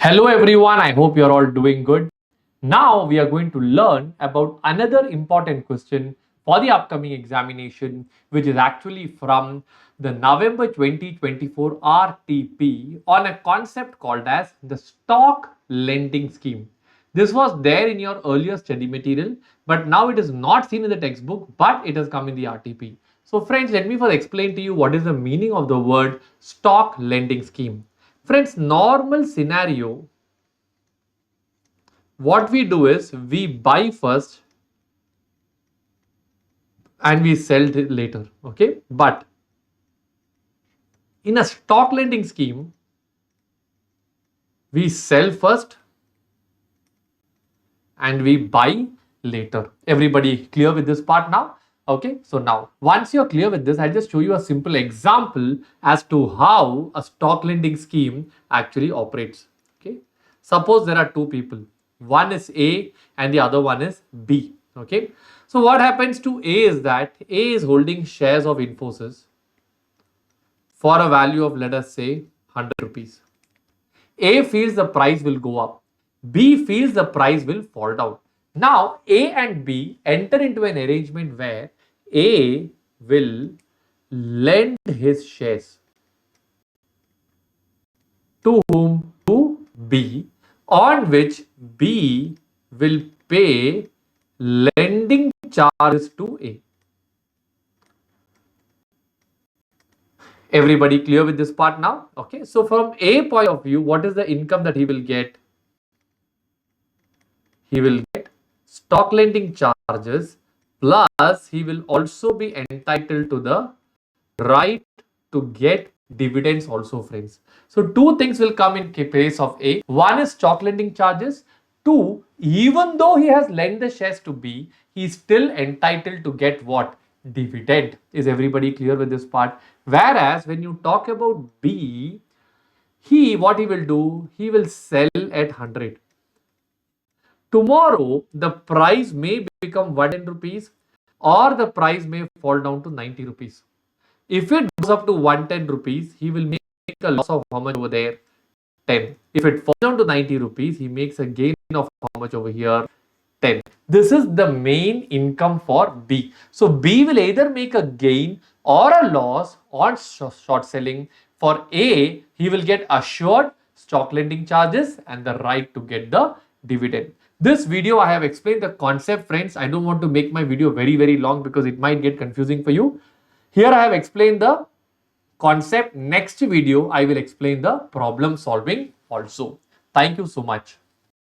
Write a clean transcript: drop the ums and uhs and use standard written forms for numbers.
Hello everyone, I hope you're all doing good. Now we are going to learn about another important question for the upcoming examination, which is actually from the November 2024 RTP on a concept called as the stock lending scheme. This was there in your earlier study material, but now it is not seen in the textbook, but it has come in the RTP. So friends, let me first explain to you what is the meaning of the word stock lending scheme. Friends, normal scenario, what we do is we buy first and we sell it later. Okay, but in a stock lending scheme, we sell first and we buy later. Everybody clear with this part now? Okay, so now once you're clear with this, I'll just show you a simple example as to how a stock lending scheme actually operates. Okay, suppose there are two people, one is A and the other one is B. Okay, so what happens to A is that A is holding shares of Infosys for a value of, let us say, 100 rupees. A feels the price will go up, B feels the price will fall down. Now A and B enter into an arrangement where A will lend his shares to whom? To B, on which B will pay lending charges to A. Everybody clear with this part now? Okay, so from A point of view, what is the income that he will get? He will get stock lending charges, plus he will also be entitled to the right to get dividends also, friends. So two things will come in case of A. One is stock lending charges. Two, even though he has lent the shares to B, he is still entitled to get what? Dividend. Is everybody clear with this part? Whereas when you talk about B, what he will do? He will sell at 100. Tomorrow, the price may become 110 rupees or the price may fall down to 90 rupees. If it goes up to 110 rupees, he will make a loss of how much over there? 10. If it falls down to 90 rupees, he makes a gain of how much over here? 10. This is the main income for B. So B will either make a gain or a loss on short selling. For A, he will get assured stock lending charges and the right to get the dividend. This video I have explained the concept, friends. I don't want to make my video very long because it might get confusing for you. Here I have explained the concept. Next video I will explain the problem solving also. Thank you so much.